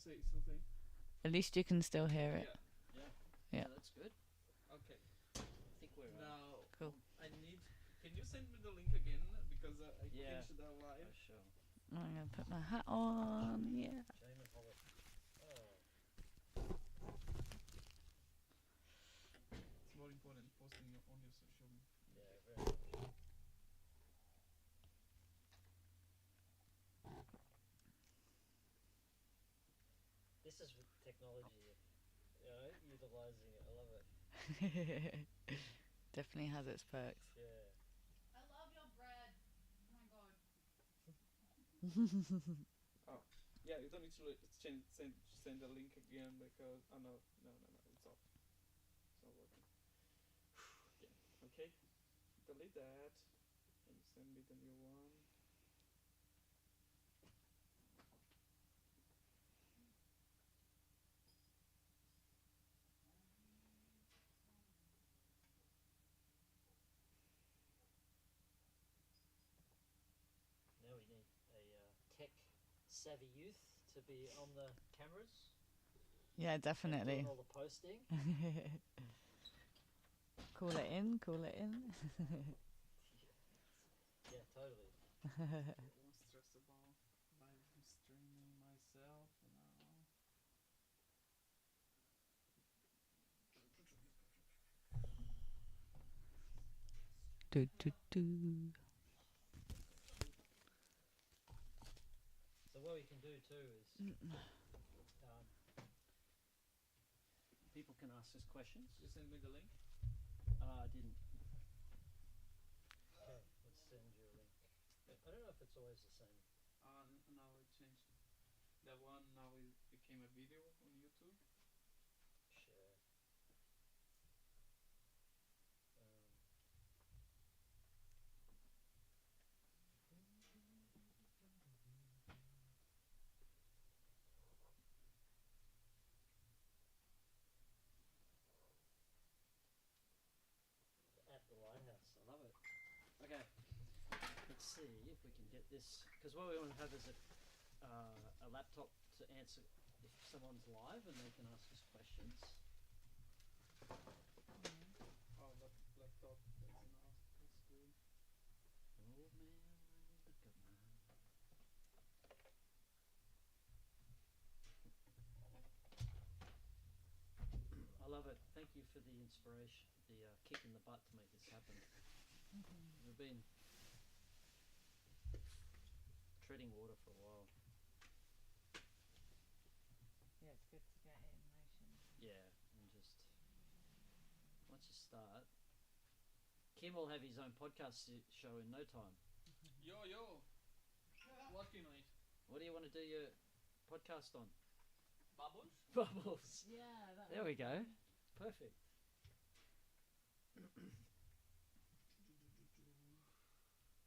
say something. At least you can still hear it. Yeah. That's good. Okay. I think we're Now, Cool. I need. Can you send me the link again? Because I Yeah. finished that live. Oh, sure. I'm gonna put my hat on. Yeah. Jamie Hollett. Oh. It's more important posting on your social media. Yeah, very much. This is technology, utilizing it. I love it. Definitely has its perks. Yeah. I love your bread. Oh my god. Yeah, you don't need to send the link again because no, it's off. It's not working. Okay, delete that and send me the new one. Now we need a tech-savvy youth to be on the cameras. Yeah, and definitely. doing all the posting. Call it in. Yeah, totally. I'm stressed about live streaming myself now. Do. So what we can do too is people can ask us questions. You send me the link. I didn't. Okay, let's send you a link. I don't know if it's always the same. Now it changed. That one now it became a video on YouTube. Share. At the Lighthouse, I love it. Okay, let's see if we can get this, because what we want to have is a laptop to answer if someone's live and they can ask us questions. Oh, laptop. That's enough. That's good. Oh man, look at man. I love it. Thank you for the inspiration, the kick in the butt to make this happen. We've been treading water for a while. Yeah, it's good to get it in motion. Yeah, and just once you start, Kim will have his own podcast show in no time. Yo. Working on it. What do you want to do your podcast on? Bubbles? Bubbles. Yeah, There we go. Perfect.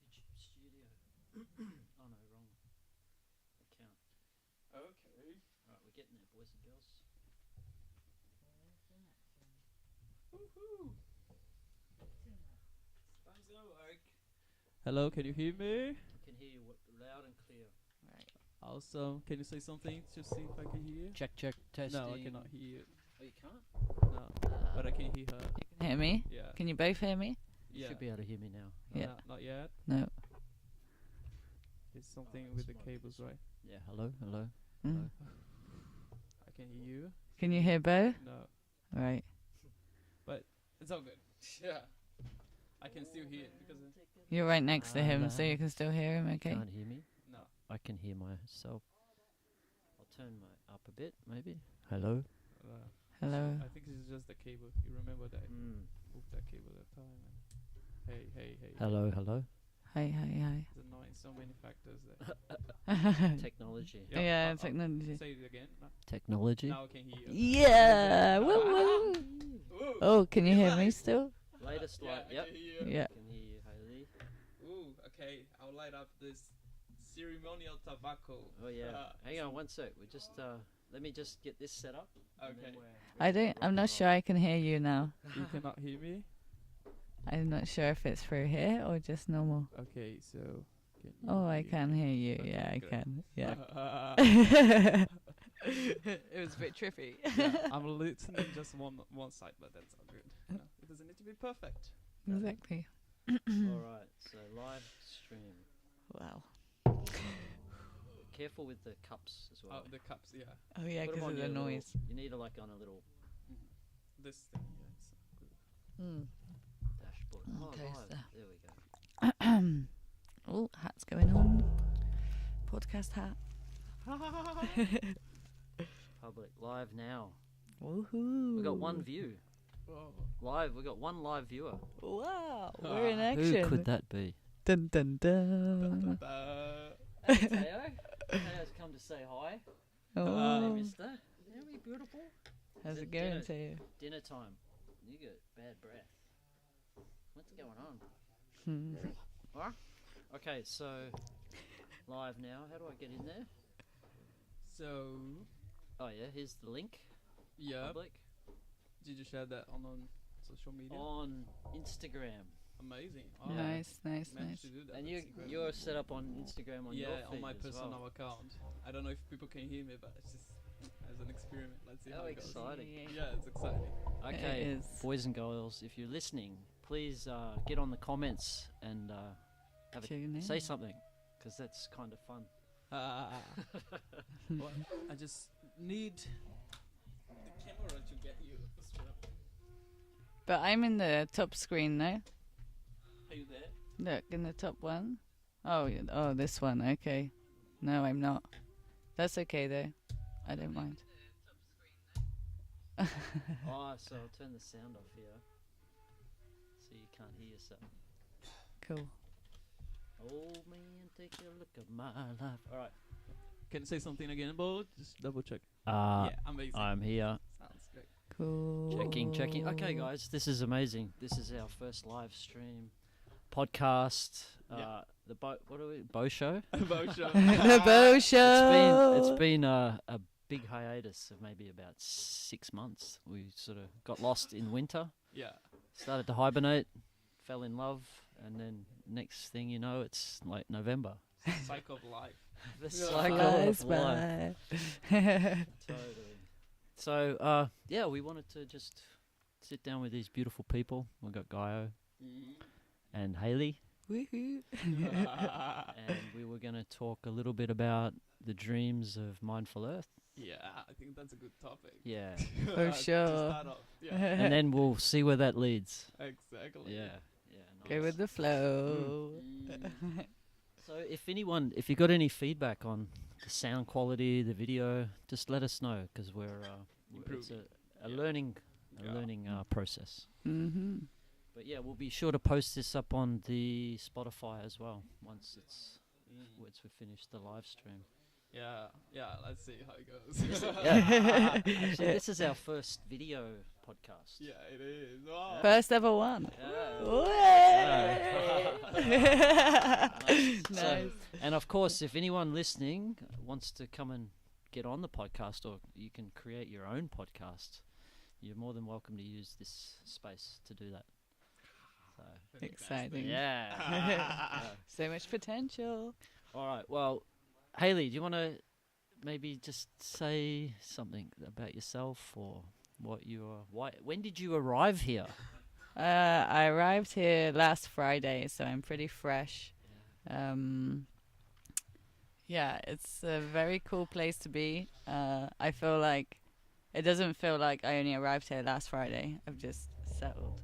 YouTube Studio. Oh no, wrong account. Okay. Alright, we're getting there, boys and girls. Woohoo! Time's gonna work. Hello, can you hear me? I can hear you loud and clear. Right. Awesome. Can you say something to see if I can hear? Check, testing. No, I cannot hear you. Oh, you can't? No, but I can hear her. You can hear me? Yeah. Can you both hear me? You Yeah. should be able to hear me now. No, Yeah. Not yet. No. It's something Oh, with the it's cables, right? Yeah, hello. Mm. I can hear you. Can you hear both? No, Right. it's all good. Yeah. I can still hear it because You're right next to him, so you can still hear him, okay? Can't hear me? no. I can hear myself. I'll turn my up a bit, maybe. Hello? Hello. I think it's just the cable. You remember that? I moved that cable at the time. And hey. Hello. Hi. It's annoying. So many factors there. Technology. Yeah, technology. Say it again. No. Technology. Now I can hear you. Yeah! Woo woo! Ooh. Oh, can you hear me Nice. still? Latest Yeah, light. I Yep. can hear you. Yeah. Can hear you, Hayley. Ooh, okay. I'll light up this ceremonial tobacco. Oh yeah. Hang on one sec. We just let me just get this set up. and then Okay. I'm not sure I can hear you now. You cannot hear me? I'm not sure if it's through here or just normal. Okay, so. Can you Oh, I hear can me? hear you. Okay, Yeah, I great. can. Yeah. It was a bit trippy. Yeah, I'm listening just one side, but that's all good. You know, it doesn't need to be perfect. Exactly. All right, so live stream. Wow. Careful with the cups as well. Oh, the cups, yeah. Oh yeah, Put 'em because on of your the little- noise. You need to like on a little This thing, yeah, it's good. Mm. dashboard. Okay, Oh, live. so- There we go. Oh, hat's going on. Podcast hat. Public live now. Woohoo. We got one view. Whoa. Live. We got one live viewer. Wow, we're in Who action. Who could that be? Dun dun dun. Hey, Teo. Teo's come to say hi. Hey, Oh, mister. Isn't he beautiful? how's Is it it going dinner? to you? Dinner time. You got bad breath. What's going on? Hmm. Huh? Okay, so live now. How do I get in there? So, Oh yeah, here's the link. yeah, Public did you share that on social media? on Instagram. Amazing. Oh, Nice, nice, managed nice. to do that. And that's incredible. you're set up on Instagram on your Yeah, feed on my as personal well. account. I don't know if people can hear me, but it's just as an experiment. Let's see How how it goes. exciting. Yeah, it's exciting. Okay, It is. boys and girls, if you're listening, please get on the comments and have Tune in. say something, because that's kind of fun. Well, I just need the camera to get you. But I'm in the top screen now. Are you there? Look, in the top one. Oh, oh, this one. Okay. No, I'm not. That's okay though. I don't mind. Oh, so I'll turn the sound off here, so you can't hear yourself. Cool. Old man, take a look at my life. All right. Can you say something again, Bo? Just double check. Yeah, amazing. I'm here. Sounds great. Cool. Checking. Okay, guys, this is amazing. This is our first live stream podcast. Yeah. The what are we? Bow show. Bo show. The Bow Show. It's been a big hiatus of maybe about 6 months. We sort of got lost in winter, Yeah. started to hibernate, fell in love, and then next thing you know, it's like November. Cycle of life. The Yeah. cycle Flies of life. by. Totally. So, yeah, we wanted to just sit down with these beautiful people. We got Gaio and Haley, Woohoo. and we were going to talk a little bit about the dreams of Mindful Earth. Yeah, I think that's a good topic. Yeah. For To sure. start off. Yeah, And then we'll see where that leads. exactly. Yeah. Yeah. Go Nice. with the flow. So if you got any feedback on the sound quality, the video, just let us know, because it's a Yeah. learning Yeah. process. Mm-hmm. But yeah, we'll be sure to post this up on the Spotify as well once once we finish the live stream. Yeah, let's see how it goes. Actually, this is our first video podcast. Yeah, it is. Wow. First ever one. Yeah. Way! So- Nice. And of course, if anyone listening wants to come and get on the podcast, or you can create your own podcast, you're more than welcome to use this space to do that. So, Exciting. yeah. Yeah. So much potential. All right. Well, Haley, do you want to maybe just say something about yourself, or what when did you arrive here? I arrived here last Friday, so I'm pretty fresh. Yeah, it's a very cool place to be. I feel like it doesn't feel like I only arrived here last Friday. I've just settled.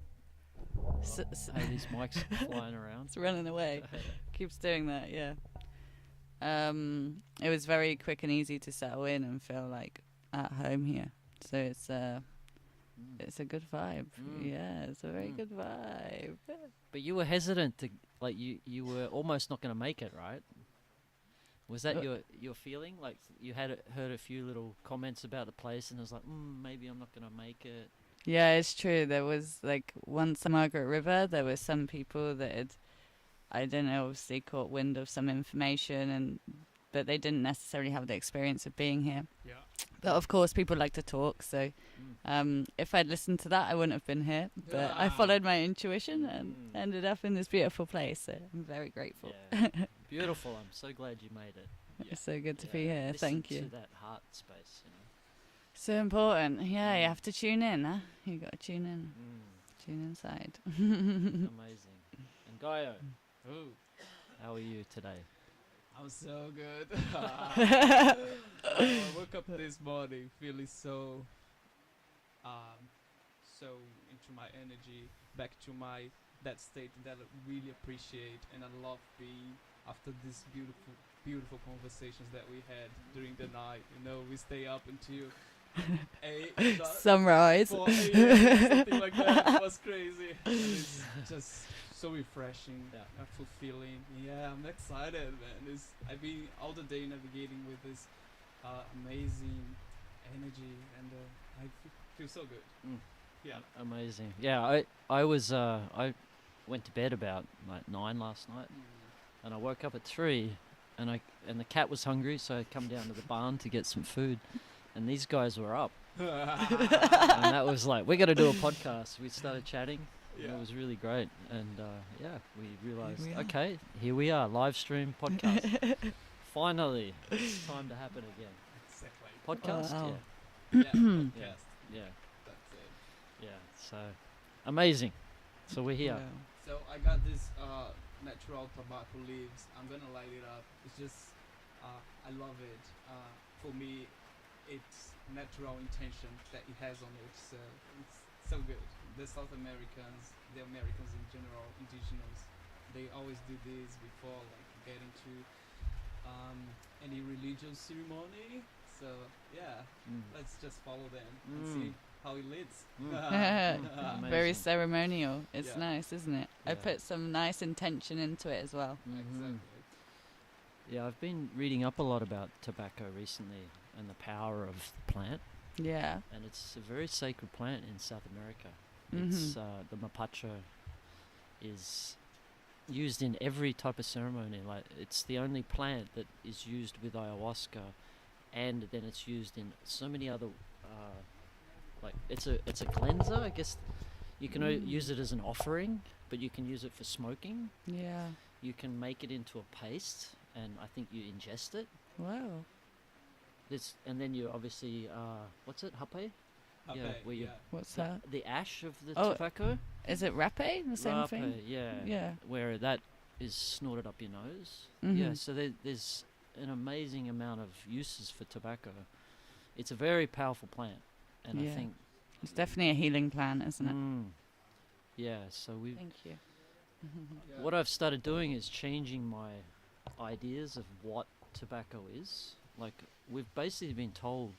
Haley's mic's flying around. It's running away. Keeps doing that, yeah. It was very quick and easy to settle in and feel like at home here. So it's a good vibe. Mm. Yeah, it's a very Mm. good vibe. But you were hesitant to, like, you were almost not going to make it, right? Was that your feeling? Like, you had heard a few little comments about the place, and it was like, maybe I'm not going to make it. Yeah, it's true. There was like once at Margaret River, there were some people that had, I don't know, obviously caught wind of some information, but they didn't necessarily have the experience of being here. Yeah. But of course, people like to talk, so if I'd listened to that, I wouldn't have been here. But I followed my intuition and ended up in this beautiful place. So I'm very grateful. Yeah. Beautiful. I'm so glad you made it. It's so good to Yeah, be here. listen Thank to you. that heart space, you know. So important. Yeah, you Mm. have to tune in, huh? You got to tune in. Tune inside. Amazing. And Gaio, Oh, how are you today? I'm so good. I woke up this morning feeling so into my energy, back to that state that I really appreciate and I love being after these beautiful conversations that we had during the night. You know, we stay up until 8, Sunrise. 4 a.m. something like that. It was crazy. And it's just so refreshing, Yeah. fulfilling. Yeah, I'm excited, man. I've been all the day navigating with this amazing energy, and I feel so good. Mm. Yeah. Amazing. Yeah, I went to bed about like 9 last night, and I woke up at 3, and the cat was hungry, so I come down to the barn to get some food, and these guys were up, and that was like, we're gonna do a podcast. We started chatting. Yeah. And it was really great, and yeah, we realized, we are. okay, here we are, live stream podcast. Finally, it's time to happen again. Exactly. Podcast, Wow. Yeah, yeah, podcast. yeah, That's it. yeah. So amazing. So we're here. Wow. So I got this natural tobacco leaves. I'm gonna light it up. It's just, I love it. For me, it's natural intention that it has on it. So it's so good. The South Americans, the Americans in general, indigenous, they always do this before like getting to any religious ceremony. So yeah, let's just follow them and see how it leads. Very Amazing. ceremonial. It's Yeah. nice, isn't it? I Yeah. put some nice intention into it as well. Exactly. Yeah, I've been reading up a lot about tobacco recently and the power of the plant, Yeah. and it's a very sacred plant in South America. Mhm. It's the mapacho is used in every type of ceremony. Like, it's the only plant that is used with ayahuasca, and then it's used in so many other like it's a cleanser, I guess. You can use it as an offering, but you can use it for smoking. Yeah. You can make it into a paste, and I think you ingest it. Wow. And then you obviously what's it, hape? Yeah, where you- What's that? The ash of the Oh, tobacco. Is it rapé? The same thing? Rape, yeah. Yeah. Where that is snorted up your nose. Mhm. Yeah, so there's an amazing amount of uses for tobacco. It's a very powerful plant, and Yeah. I think It's definitely a healing plant, isn't it? yeah. So Thank you. what I've started doing is changing my ideas of what tobacco is. Like, we've basically been told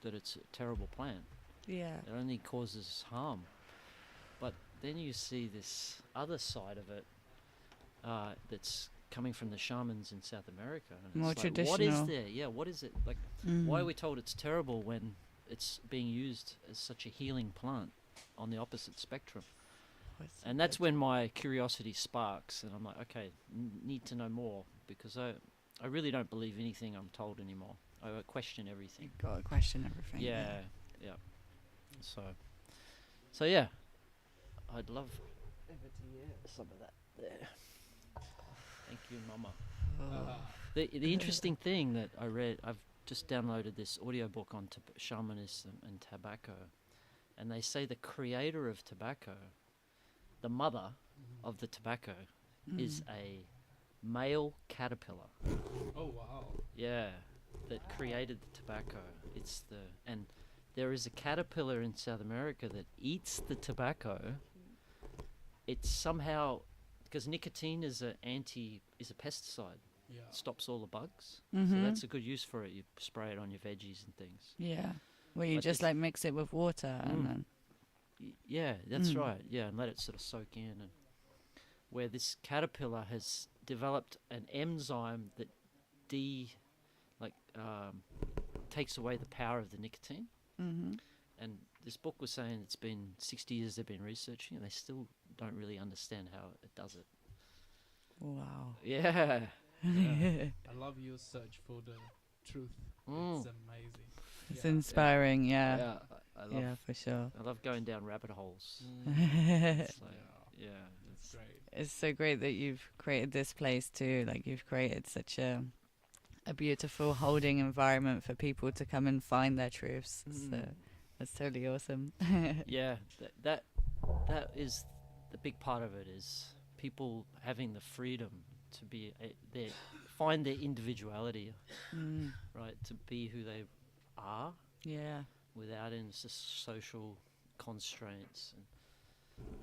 that it's a terrible plant. Yeah. It only causes harm. But then you see this other side of it that's coming from the shamans in South America. And More it's like, what is traditional. there? Yeah, what is it? Like, Mm. why are we told it's terrible when it's being used as such a healing plant on the opposite spectrum? And that's when my curiosity sparks, and I'm like, okay, need to know more, because I really don't believe anything I'm told anymore. I question everything. Got to question everything. Yeah. So yeah, I'd love some of that there. Thank you, Mama. Oh. The interesting thing that I read, I've just downloaded this audiobook on shamanism and tobacco, and they say the creator of tobacco, the mother of the tobacco, is a male caterpillar. Oh wow. Yeah, that created the tobacco. And there is a caterpillar in South America that eats the tobacco. It's somehow, because nicotine is a pesticide. Yeah. Stops all the bugs. Mhm. So that's a good use for it. You spray it on your veggies and things. Yeah. Where you But just this- like mix it with water and then. Yeah, that's Mm. right. Yeah, and let it sort of soak in. And where this caterpillar has developed an enzyme that takes away the power of the nicotine. Mm-hmm. And this book was saying it's been 60 years they've been researching, and they still don't really understand how it does it. Wow. Yeah. I love your search for the truth. It's amazing. It's Yeah. inspiring. Yeah. I love. Yeah, for sure. I love going down rabbit holes. It's It's like, yeah, That's great. so great that you've created this place too. Like you've created such a a beautiful holding environment for people to come and find their truths. So that's totally awesome. Yeah, that is the big part of it, is people having the freedom to be find their individuality, right? To be who they are Yeah. without any social constraints. And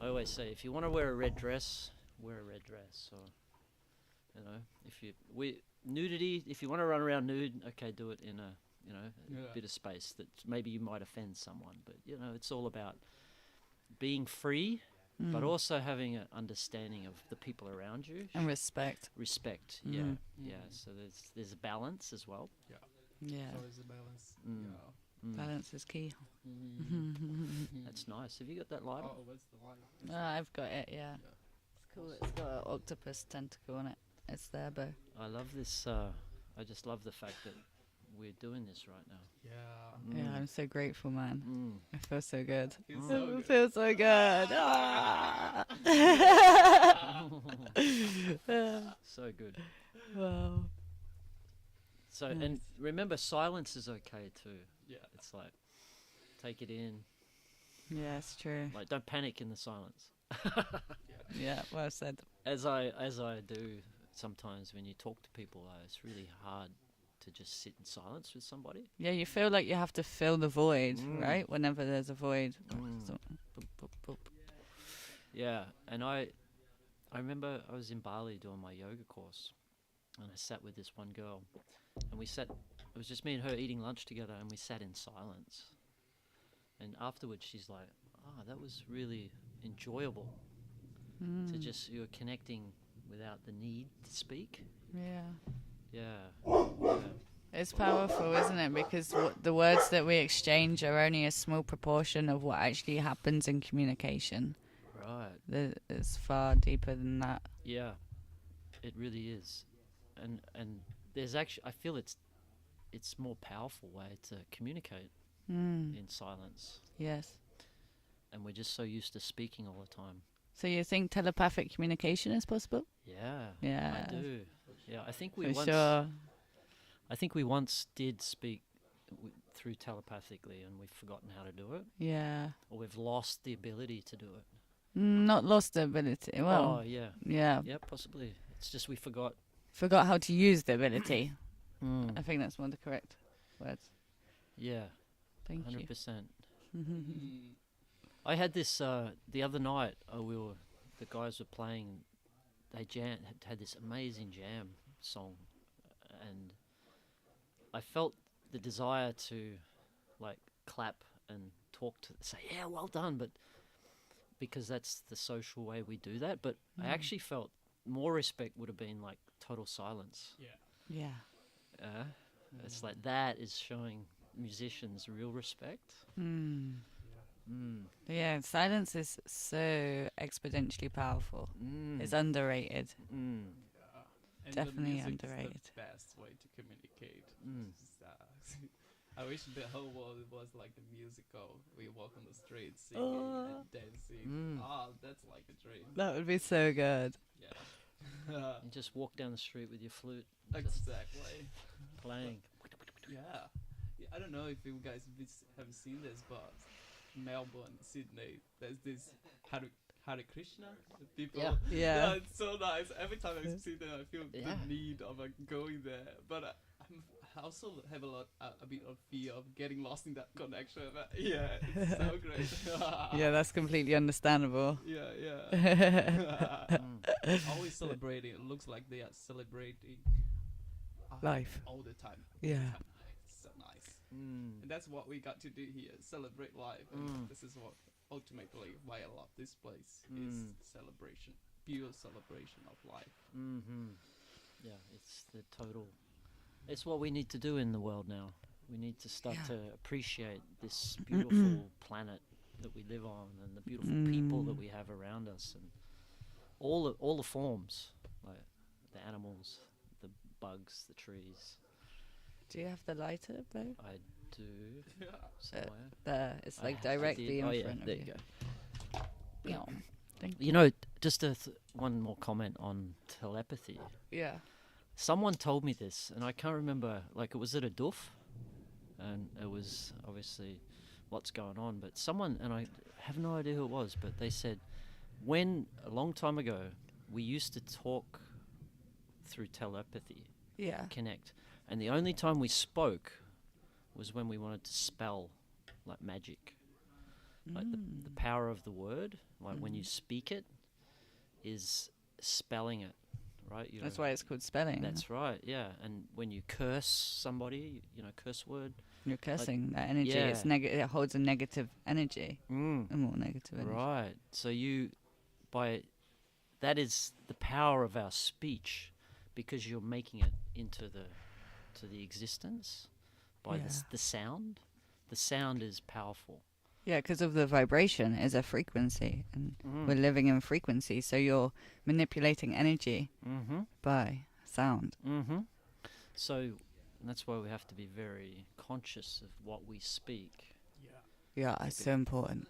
I always say, if you want to wear a red dress, wear a red dress. Or, you know, nudity. If you want to run around nude, okay, do it in a bit of space that maybe you might offend someone. But it's all about being free, but also having an understanding of the people around you And respect. Respect. Yeah. So there's a balance as well. Yeah. So is the balance. Balance is key. That's nice. Have you got that lighter? Oh, where's the light? I've got it, yeah. It's cool. It's got an octopus tentacle on it. It's there, Bo. I love this. I just love the fact that we're doing this right now. Yeah. Yeah, I'm so grateful, man. I feel so good. Feels so It good. feels so good. Ah! So good. Wow. So Nice. and remember, silence is okay too. Yeah. It's like, take it in. Yeah, it's true. Like, don't panic in the silence. Yeah, well said. As I do sometimes when you talk to people, it's really hard to just sit in silence with somebody. Yeah, you feel like you have to fill the void, right? Whenever there's a void. So, boop, boop, boop. Yeah, and I remember I was in Bali doing my yoga course, and I sat with this one girl, and it was just me and her eating lunch together, and we sat in silence. And afterwards she's like, that was really enjoyable to just, you were connecting without the need to speak. Yeah. It's powerful, isn't it? Because the words that we exchange are only a small proportion of what actually happens in communication. Right. It's far deeper than that. Yeah, it really is. And there's actually, I feel it's more powerful way to communicate in silence. Yes. And we're just so used to speaking all the time. So you think telepathic communication is possible? Yeah. Yeah. I do. Yeah, I think we For once. sure. I think we once did speak through telepathically, and we've forgotten how to do it, Yeah. or we've lost the ability to do it. Not lost the ability. Well, Oh yeah. yeah. Yeah, possibly. It's just we forgot. Forgot how to use the ability. Mm. I think that's one of the correct words. Yeah. Thank you. 100%. I had this the other night. The guys were playing. They had this amazing jam song, and I felt the desire to, like, clap and say, yeah, well done, but because that's the social way we do that. But I actually felt more respect would have been like total silence. Yeah. It's like that is showing musicians real respect. Yeah, silence is so exponentially powerful. It's underrated. And Definitely the music underrated. is the best way to communicate. I wish the whole world was like the musical. We walk on the streets singing and dancing. That's like a dream. That would be so good. Yeah. You just walk down the street with your flute, Exactly. playing. Yeah. I don't know if you guys have seen this, but Melbourne, Sydney, there's this Hare Krishna people. Yeah. It's so nice. Every time I see them, I feel Yeah. the need of going there. But I also have a bit of fear of getting lost in that connection. But yeah, it's so great. Yeah, that's completely understandable. Yeah. Always celebrating. It looks like they are celebrating Life. all the time. Yeah. It's so nice. And that's what we got to do here, celebrate life. And this is what ultimately why I love this place is celebration, pure celebration of life. Yeah, it's what we need to do in the world now. We need to start to appreciate this beautiful planet that we live on, and the beautiful people that we have around us, and all the forms, like the animals, the bugs, the trees. Do you have the lighter, Bo? I do. Somewhere. There. It's like I directly did. in Oh, yeah, front of there you. you go. Thank You know, just one more comment on telepathy. Yeah. someone told me this, and I can't remember. Like, it was at a doof, and it was obviously what's going on. But someone, and I have no idea who it was, but they said when a long time ago we used to talk through telepathy, Yeah. connect, and the only time we spoke was when we wanted to spell, like magic, like the power of the word, like when you speak it, is spelling it, right? That's why it's called spelling. That's right, yeah. And when you curse somebody, curse word. You're cursing that energy. yeah. It's it holds a negative energy, a more negative energy. Right. So that is the power of our speech, because you're making it into the existence by the sound. The sound is powerful. Yeah, because of the vibration is a frequency, and we're living in frequency, so you're manipulating energy by sound. So that's why we have to be very conscious of what we speak. Yeah, it's so important.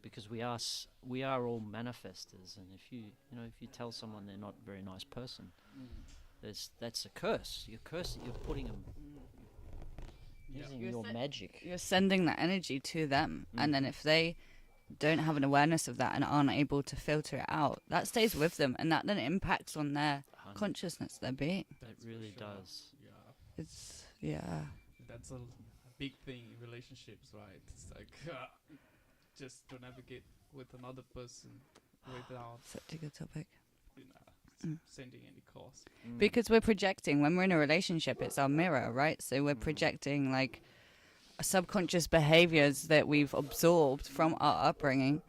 Because we are all manifestors, and if you tell someone they're not a very nice person, that's a curse. You're cursing. You're putting them using your magic. You're sending that energy to them, and then if they don't have an awareness of that and aren't able to filter it out, that stays with them, and that then impacts on their consciousness, their being. It really does. Yeah. It's That's a big thing in relationships, right? It's like just to navigate with another person without such a good topic. sending any calls. Because we're projecting, when we're in a relationship, it's our mirror, right? So we're projecting like subconscious behaviors that we've absorbed from our upbringing.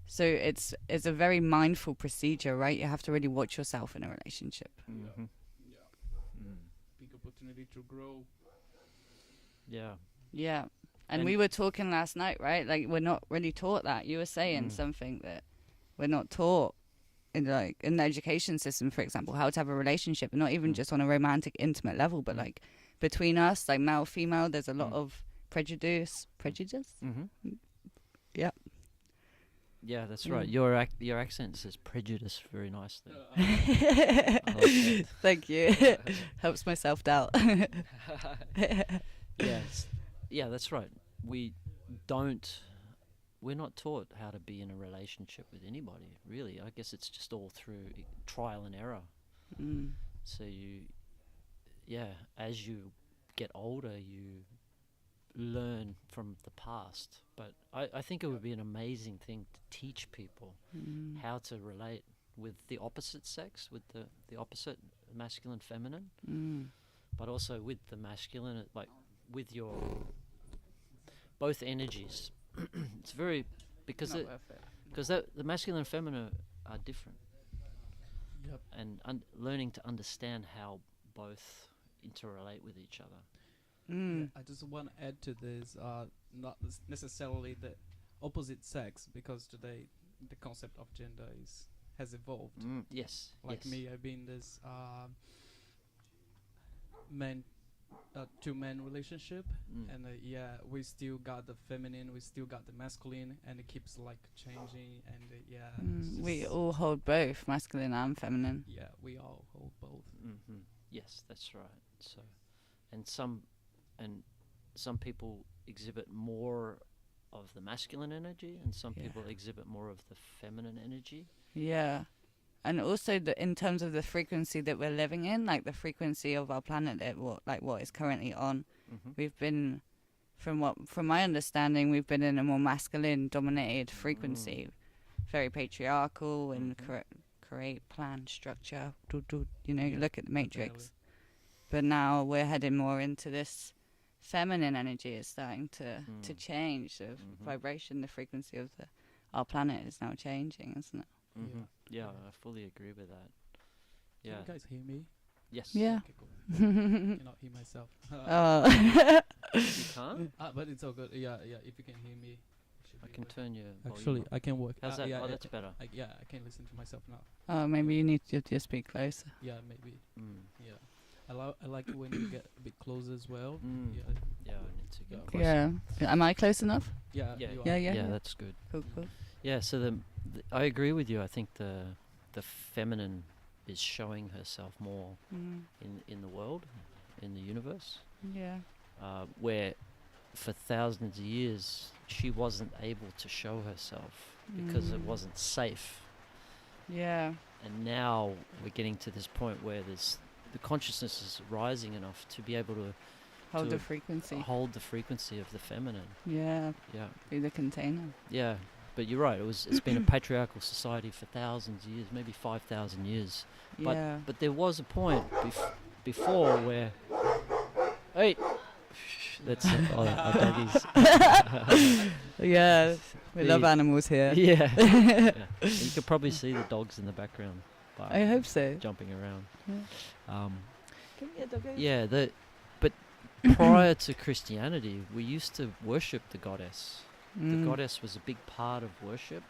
So it's a very mindful procedure, right? You have to really watch yourself in a relationship. Big opportunity to grow. Yeah. And we were talking last night, right? Like, we're not really taught that. You were saying something that we're not taught in the education system, for example, how to have a relationship, and not even just on a romantic, intimate level, but like between us, like male, female, there's a lot of prejudice. Yeah. Yeah, that's right. Your accent says prejudice very nicely. I like that. Thank you. Helps my self-doubt. Yes. Yeah, that's right. We're not taught how to be in a relationship with anybody, really. I guess it's just all through trial and error. So as you get older, you learn from the past. But I think it would be an amazing thing to teach people how to relate with the opposite sex, with the opposite masculine, feminine, but also with the masculine, like with your both energies. It's very because the masculine and feminine are different. Yep. And learning to understand how both interrelate with each other. I just want to add to this, not necessarily the opposite sex, because today the concept of gender has evolved. Yes. Like me, I've been this two-man relationship, and we still got the feminine, we still got the masculine, and it keeps like changing, and we all hold both masculine and feminine. Yeah, we all hold both. Yes, that's right. So, and some people exhibit more of the masculine energy, and some people exhibit more of the feminine energy. Yeah. And also, in terms of the frequency that we're living in, like the frequency of our planet, what is currently on, we've been, from my understanding, we've been in a more masculine-dominated frequency, very patriarchal and create plan structure. Look at the Matrix. But now we're heading more into this feminine energy. Is starting to change. The vibration, the frequency of our planet is now changing, isn't it? Yeah, I fully agree with that. Yeah. Can you guys hear me? Yes. Yeah. Okay, cool. Cannot hear myself. You can't? But it's all good. Yeah. If you can hear me, I can turn your volume Actually, up. I can work. How's that? Yeah, Oh, that's better. I can listen to myself now. Oh, maybe you need to just be closer. Yeah, maybe. Yeah. I like it when you get a bit closer as well. Yeah, I need to get closer. Yeah. Am I close enough? Yeah. Yeah. You are. Yeah. That's good. Cool. Yeah, so I agree with you. I think the the feminine is showing herself more in the world, in the universe, Yeah. where for thousands of years she wasn't able to show herself because it wasn't safe. Yeah. And now we're getting to this point where the consciousness is rising enough to be able to Hold to the frequency. hold the frequency of the feminine. Yeah. Yeah, Be the container. yeah. But you're right. It's been a patriarchal society for thousands of years, maybe 5,000 years. Yeah. But there was a point before where, hey, that's our doggies. Yeah. We love animals here. Yeah. Yeah. You could probably see the dogs in the background. I hope so. Jumping around. Yeah. Come here, doggo. Yeah. But prior to Christianity, we used to worship the goddess. The goddess was a big part of worship.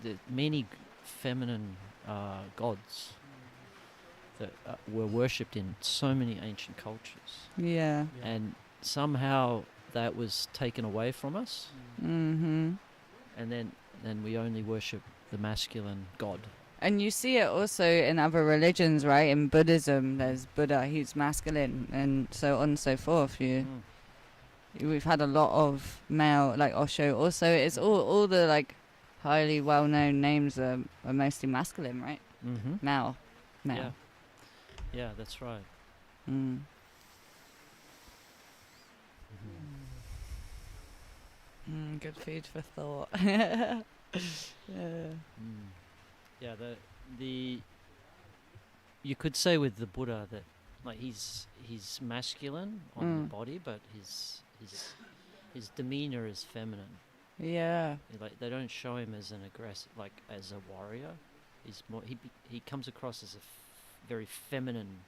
The many feminine gods that were worshipped in so many ancient cultures, Yeah. and somehow that was taken away from us, Mm-hmm. and then we only worship the masculine god. And you see it also in other religions, right? In Buddhism, there's Buddha, he's masculine, and so on and so forth. We've had a lot of male, like Osho. Also, it's all the like highly well-known names are mostly masculine, right? Mm-hmm. Male. Yeah. Yeah, that's right. Mm. Good food for thought. Yeah. Yeah, the you could say with the Buddha that like he's masculine on the body, but his demeanor is feminine. Yeah. Like they don't show him as an aggressive, like as a warrior. He's more he comes across as a very feminine.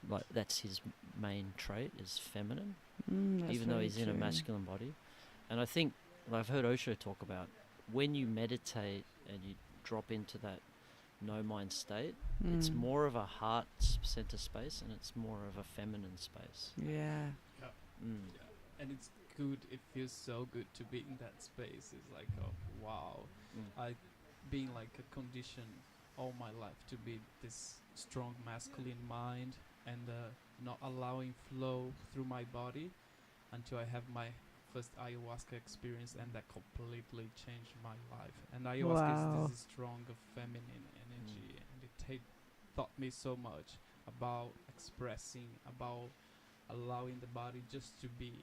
Like that's his main trait is feminine, even though he's in a masculine body. And I think I've heard Osho talk about when you meditate and you drop into that no mind state, it's more of a heart center space and it's more of a feminine space. Yeah. Yeah. Mm. Yeah. And it's good. It feels so good to be in that space. It's like, oh, wow. I being like a condition all my life to be this strong masculine mind and not allowing flow through my body until I have my first ayahuasca experience, and that completely changed my life. And ayahuasca is this strong feminine energy, and it taught me so much about expressing, about allowing the body just to be.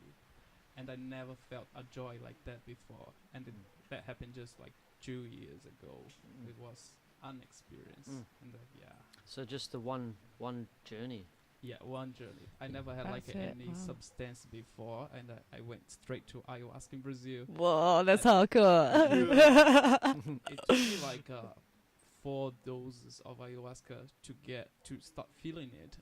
And I never felt a joy like that before, and that happened just like 2 years ago. It was unexperienced, and So just the one journey. Yeah, one journey. I never had like any substance before, and I went straight to ayahuasca in Brazil. Whoa, that's hardcore. It took me like 4 doses of ayahuasca to start feeling it.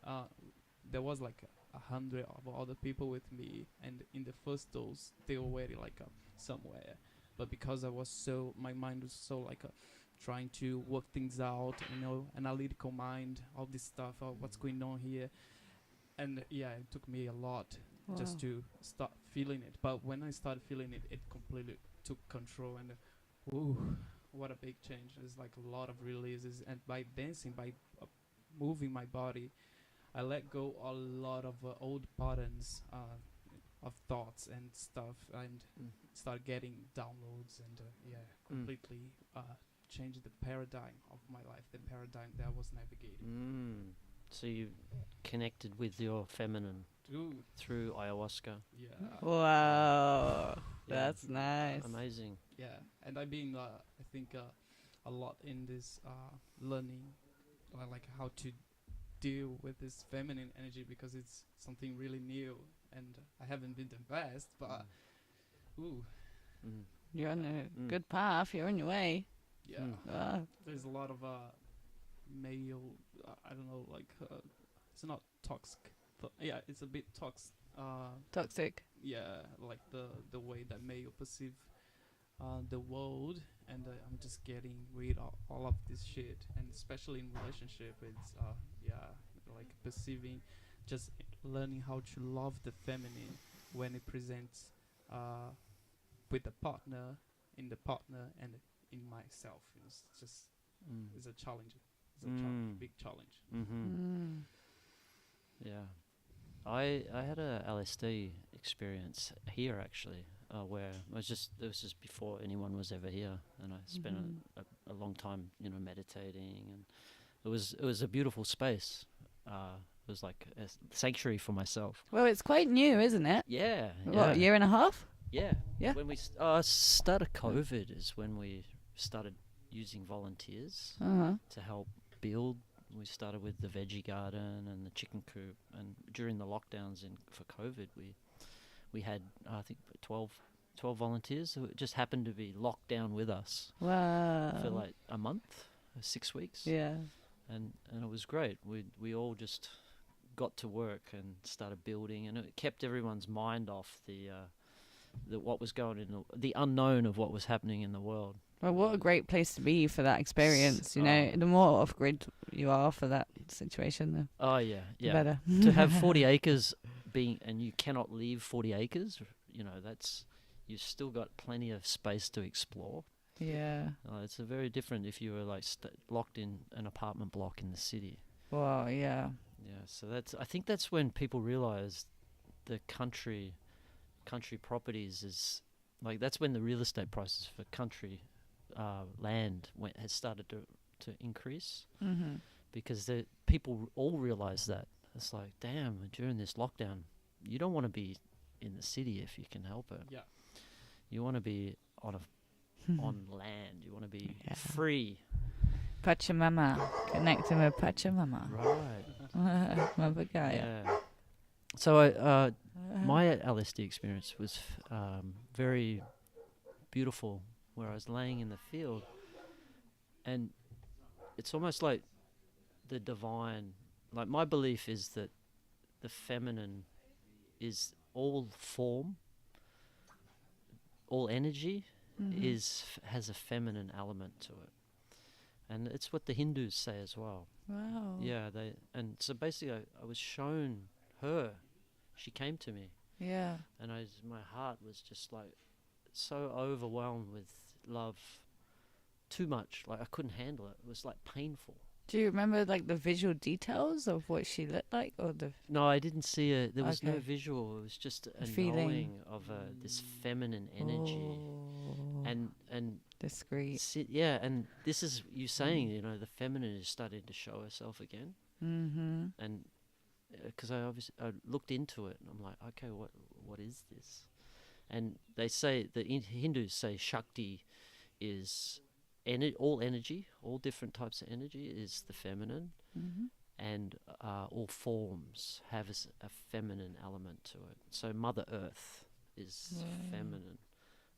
There was like 100 of other people with me, and in the first dose they were already like somewhere, but because my mind was so like trying to work things out, analytical mind, all this stuff, what's going on here. And yeah, it took me a lot just to start feeling it. But when I started feeling it, it completely took control, and what a big change. There's like a lot of releases, and by dancing, by moving my body, I let go a lot of old patterns of thoughts and stuff, and start getting downloads, and completely changed the paradigm of my life, the paradigm that I was navigating. So you connected with your feminine through ayahuasca. Yeah. Wow. That's nice. Amazing. Yeah, and I've been, I think, a lot in this learning, like how to deal with this feminine energy, because it's something really new, and I haven't been the best, but You're on a good path. You're on your way. yeah. Wow. There's a lot of male, I don't know, like it's not toxic. It's a bit Toxic. yeah, like the way that male perceive the world, and I'm just getting rid of all of this shit, and especially in relationship, it's like perceiving, just learning how to love the feminine when it presents with the partner, in the partner, and in myself. It's just Mm. it's a challenge. It's a challenge, big challenge. Mm-hmm. Yeah. I had a LSD experience here actually, where it was just before anyone was ever here, and I spent a long time, meditating, and it was a beautiful space. It was like a sanctuary for myself. Well, it's quite new, isn't it? Yeah. What, a year and a half? Yeah. Yeah. When we started COVID is when we started using volunteers Uh-huh. to help build. We started with the veggie garden and the chicken coop, and during the lockdowns for COVID, we had I think 12 volunteers who just happened to be locked down with us Wow. for like a month, 6 weeks. Yeah. And it was great. We all just got to work and started building, and it kept everyone's mind off the what was going in the unknown of what was happening in the world. Well, what a great place to be for that experience. You know, the more off grid you are for that situation, the Oh yeah, yeah. better. To have 40 acres and you cannot leave 40 acres, that's you've still got plenty of space to explore. Yeah. It's a very different if you were like locked in an apartment block in the city. Well, yeah. Yeah, so I think that's when people realize the country properties is like, that's when the real estate prices for country land has started to increase, because the people all realize that it's like, damn, during this lockdown, you don't want to be in the city if you can help it. Yeah. You want to be on land. You want to be Yeah. free. Pachamama. Connecting with Pachamama. Right. Mother Gaia. Yeah. So my LSD experience was very beautiful, where I was laying in the field, and it's almost like the divine. Like, my belief is that the feminine is all form, all energy has a feminine element to it, and it's what the Hindus say as well. Wow. Yeah, and so basically I was shown her. She came to me, Yeah. and my heart was just like so overwhelmed with love, too much. Like, I couldn't handle it. It was like painful. Do you remember like the visual details of what she looked like, or the? No, I didn't see it. There was no Okay. visual. It was just a feeling. knowing of this feminine energy, Oh, and discreet. and this is you saying, the feminine is starting to show herself again, and because I looked into it, and I'm like, okay, what is this? And they say the Hindus say Shakti is all energy, all different types of energy is the feminine, and all forms have a feminine element to it. So Mother Earth is feminine.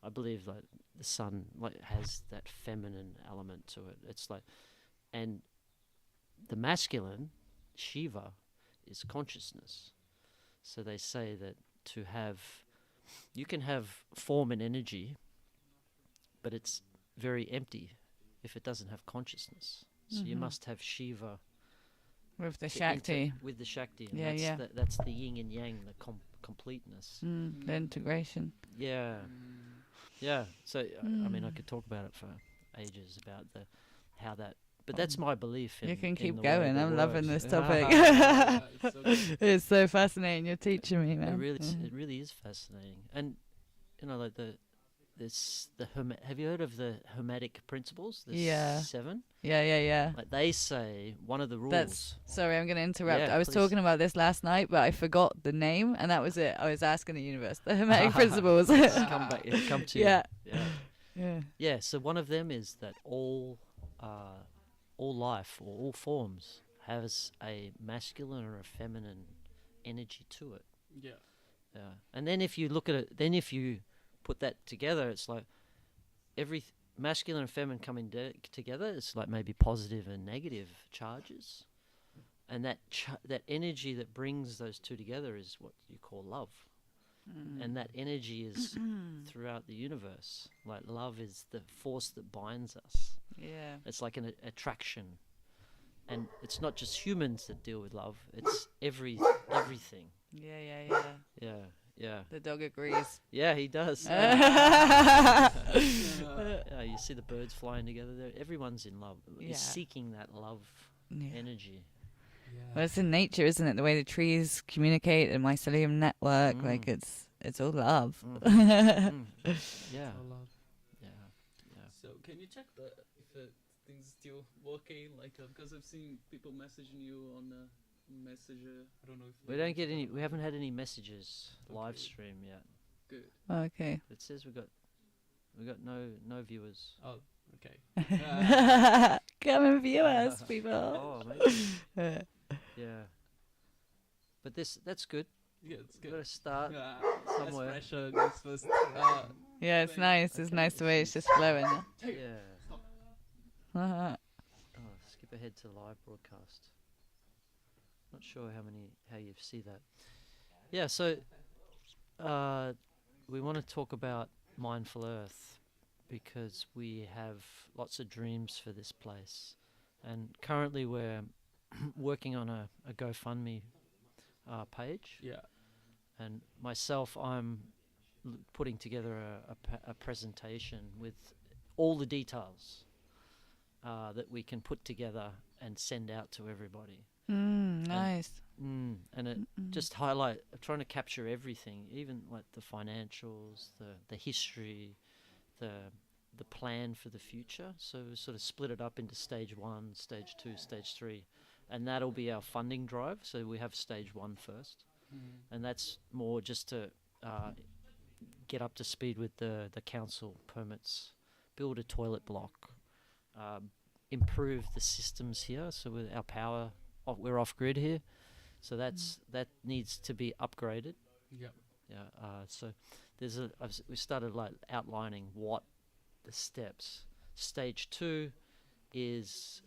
I believe that the sun has that feminine element to it. It's like, and the masculine, Shiva, is consciousness. So they say that you can have form and energy, but it's very empty if it doesn't have consciousness. So you must have Shiva With the Shakti. with the Shakti. And Yeah, that's the yin and yang, the completeness. The integration. Yeah. Yeah. So I mean, I could talk about it for ages about how that. But that's my belief. You can in keep the way going. that I'm loving works. this topic. Yeah, it's so good. It's so fascinating. You're teaching me, man. It really is fascinating. And like have you heard of the Hermetic principles? The Yeah. 7. Yeah. Like, they say one of the rules. Sorry, I'm going to interrupt. Yeah, I was please. talking about this last night, but I forgot the name, and that was it. I was asking the universe. The Hermetic principles. Come back. It'll come to Yeah. you. Yeah. Yeah. Yeah. So one of them is that all life or all forms has a masculine or a feminine energy to it. Yeah. Yeah. And then if you look at it, then if you put that together, it's like every masculine and feminine coming together. It's like maybe positive and negative charges, and that energy that brings those two together is what you call love. And that energy is throughout the universe. Like, love is the force that binds us. Yeah. It's like an attraction, and it's not just humans that deal with love. It's everything. Yeah. Yeah, Yeah. The dog agrees. Yeah, he does. Yeah. You see the birds flying together there. Everyone's in love. Yeah. Is seeking that love energy. Well, it's in nature, isn't it? The way the trees communicate, the mycelium network, like it's all love. Yeah. So love. Yeah. So can you check if things still working? Like because I've seen people messaging you on Messenger. I don't know if We don't get any. We haven't had any messages live Okay. stream yet. Good. Okay. It says we got no viewers. Oh, okay. Come and view us, people. Oh, maybe. Yeah. But that's good. Yeah, it's We've good. got to start somewhere. Less pressure. This first. Yeah, it's nice. It's nice the way it's just flowing. Yeah. Uh-huh. Oh, skip ahead to live broadcast. Not sure how you see that. Yeah, so we want to talk about Mindful Earth because we have lots of dreams for this place, and currently we're working on a GoFundMe page. Yeah. And myself, I'm putting together a presentation with all the details that we can put together and send out to everybody. Nice. And it just trying to capture everything, even like the financials, the history, the plan for the future. So we sort of split it up into stage 1, stage 2, stage 3, and that'll be our funding drive. So we have stage 1 first, and that's more just to get up to speed with the council permits, build a toilet block, improve the systems here. So with our power, we're off grid here, so that needs to be upgraded. Yeah. Yeah. So we started like outlining what the steps. Stage 2 is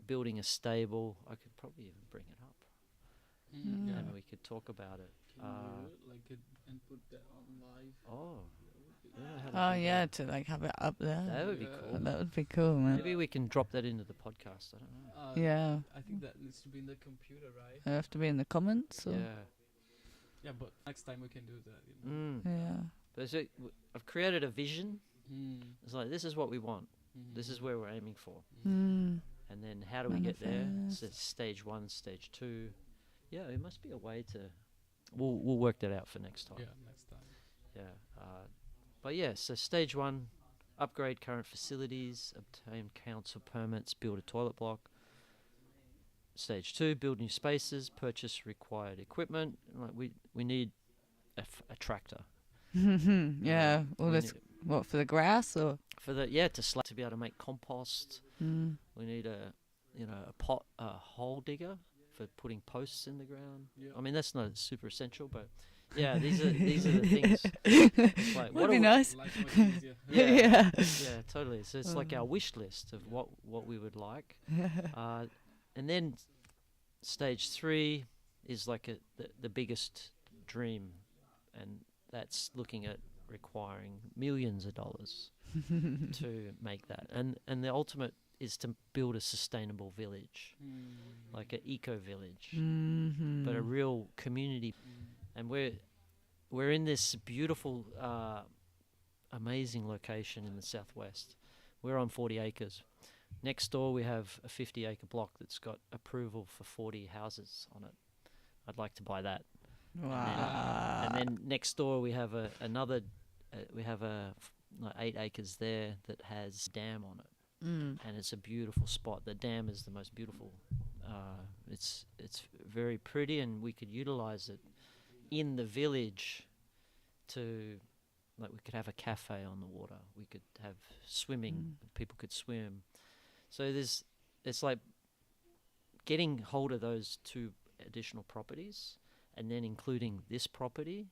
building a stable. I could probably even bring it up, Yeah. and we could talk about it. Can you like it and put that on live? Oh. I don't know how to Oh do yeah, that. to like have it up there. That would be Yeah. cool. That would be cool, man. Maybe we can drop that into the podcast. I don't know. Yeah. I think that needs to be in the computer, right? I have to be in the comments. Or? Yeah. Yeah, but next time we can do that. You know? Yeah. But I've created a vision. Mm. It's like, this is what we want. Mhm. This is where we're aiming for. Mm. And then how do we get there? So Manifest. stage 1, stage 2. Yeah, it must be a way to. We'll work that out for next time. Yeah, next time. Yeah. But yeah, so stage 1, upgrade current facilities, obtain council permits, build a toilet block. Stage 2, build new spaces, purchase required equipment. Like we need a tractor. Yeah. All We this. need- What, for the grass or? for the to be able to make compost. We need a hole digger for putting posts in the ground. Yeah. I mean, that's not super essential, but yeah, these are the things. Like, Would be nice. Life much easier. Yeah. Yeah, totally. So it's like our wish list of what we would like. And then stage 3 is like the biggest dream, and that's looking at requiring millions of dollars to make that. And the ultimate is to build a sustainable village, like an eco village, but a real community. And we're in this beautiful, amazing location in the southwest. We're on 40 acres. Next door we have a 50-acre block that's got approval for 40 houses on it. I'd like to buy that. Wow. And then next door we have another. We have like 8 acres there that has dam on it, and it's a beautiful spot. The dam is the most beautiful. It's very pretty, and we could utilize it in the village to, like, we could have a cafe on the water. We could have swimming. People could swim. So it's like getting hold of those 2 additional properties, and then including this property.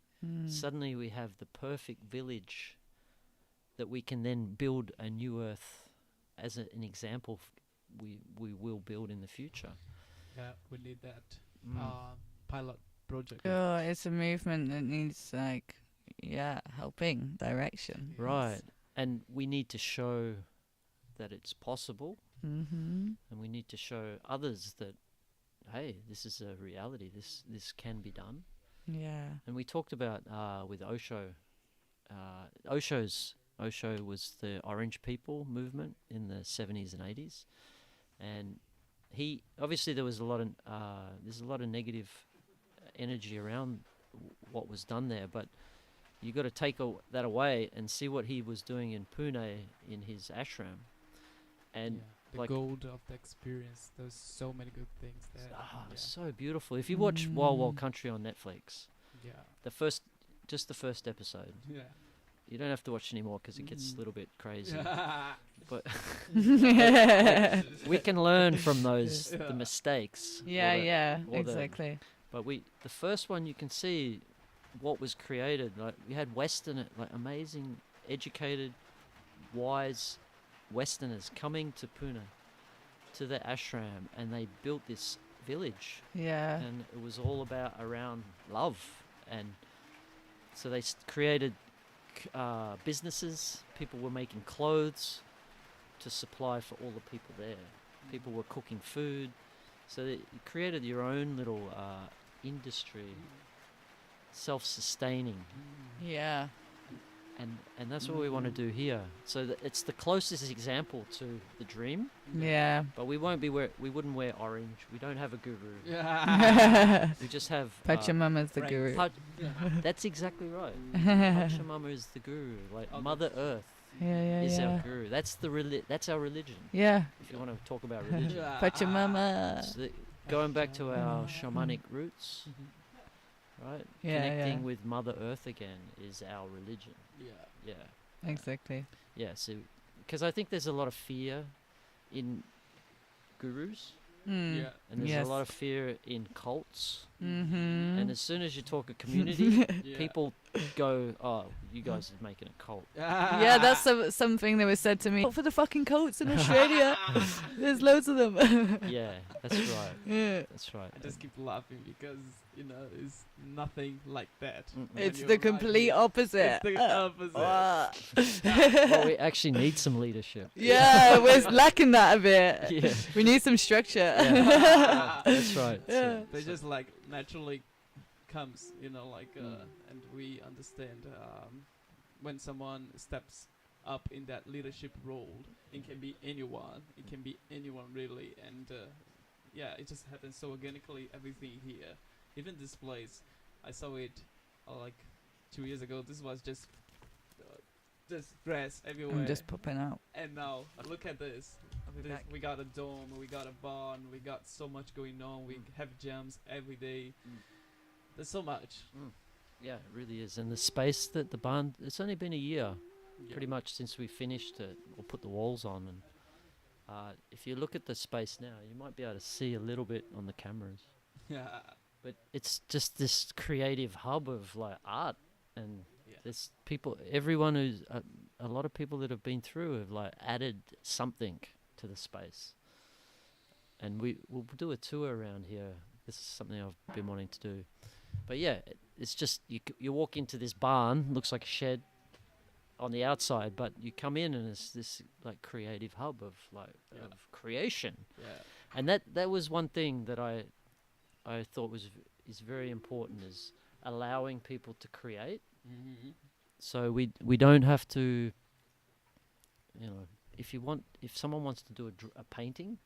Suddenly we have the perfect village that we can then build a new earth as an example we will build in the future. Yeah, we need that pilot project. Oh, it's a movement that needs helping direction. Right. And we need to show that it's possible, and we need to show others that, hey, this is a reality. This can be done. Yeah. And we talked about with Osho. Osho was the Orange People movement in the 70s and 80s, and he obviously there's a lot of negative energy around what was done there, but you got to take that away and see what he was doing in Pune in his ashram, and the gold of the experience. There's so many good things there. So beautiful. If you watch Wild Wild Country on Netflix, the first episode, you don't have to watch anymore because it gets a little bit crazy. But we can learn from the mistakes. Exactly. But the first one, you can see what was created. Like, we had amazing, educated, wise Westerners coming to Pune, to the ashram, and they built this village. Yeah. And it was all around love, and so they created businesses. People were making clothes to supply for all the people there. People were cooking food, so you created your own little industry, self-sustaining. Yeah. And that's what we want to do here. So it's the closest example to the dream. Yeah. But we wouldn't wear orange. We don't have a guru. We just have Pachamama's the guru. That's exactly right. Pachamama is the guru. Like Mother Earth is our guru. That's that's our religion. Yeah. If you want to talk about religion. Pachamama. So going back to our shamanic roots, right? Connecting with Mother Earth again is our religion. Yeah. Exactly. Yeah, so because I think there's a lot of fear in gurus, and there's a lot of fear in cults. Mm-hmm. And as soon as you talk a community, people go, "Oh, you guys are making a cult." Yeah, that's something that was said to me. For the fucking cults in Australia, there's loads of them. Yeah, that's right. Yeah. That's right. I just keep laughing because it's nothing like that. It's the complete opposite. It's the opposite. Well, we actually need some leadership. Yeah, we're lacking that a bit. Yeah. We need some structure. That's right. Yeah. They just like naturally comes, and we understand when someone steps up in that leadership role, it can be anyone. It can be anyone really, and it just happens so organically. Everything here, even this place, I saw it like 2 years ago. This was just grass everywhere. I'm just popping out. And now look at this. We got a dome, we got a barn, we got so much going on. We have jams every day. There's so much. Yeah, it really is. And the space that the barn, it's only been a year, pretty much, since we finished it or put the walls on. And if you look at the space now, you might be able to see a little bit on the cameras. Yeah. But it's just this creative hub of like art, and there's people, everyone who's a lot of people that have been through have like added something to the space. And we'll do a tour around here. This is something I've been wanting to do. But yeah, it's just you walk into this barn, looks like a shed on the outside, but you come in and it's this like creative hub of of creation. Yeah. And that was one thing that I thought is very important, is allowing people to create. Mm-hmm. So we don't have to, if someone wants to do a painting,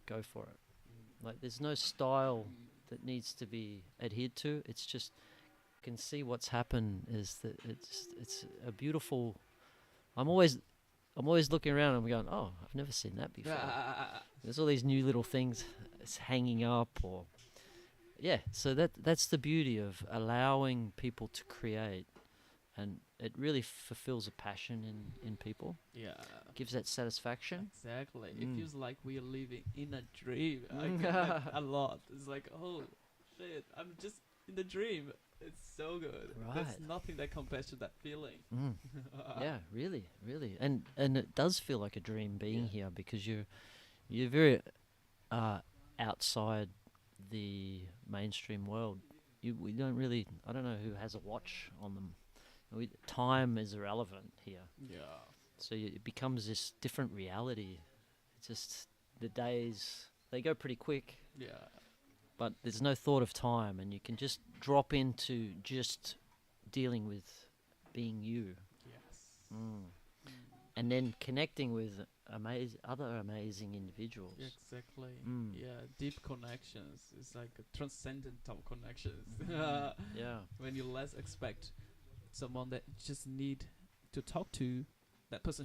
go for it. Like, there's no style that needs to be adhered to. It's just, you can see what's happened is that it's a beautiful. I'm always looking around and I'm going, oh, I've never seen that before. There's all these new little things hanging up, or so that's the beauty of allowing people to create, and it really fulfills a passion in people. Yeah, gives that satisfaction. Exactly. It feels like we are living in a dream. I get that a lot. It's like, oh shit, I'm just in the dream. It's so good. Right. There's nothing that compares to that feeling. Yeah, really, really, and it does feel like a dream being here, because you're very outside the mainstream world. We don't really. I don't know who has a watch on them. Time is irrelevant here. Yeah. So it becomes this different reality. It's just the days, they go pretty quick. Yeah. but there's no thought of time, and you can just drop into just dealing with being you. Yes. And then connecting with other amazing individuals. Exactly. Mm. Yeah, deep connections. It's like a transcendental connections. Yeah. When you less expect someone that just need to talk to, that person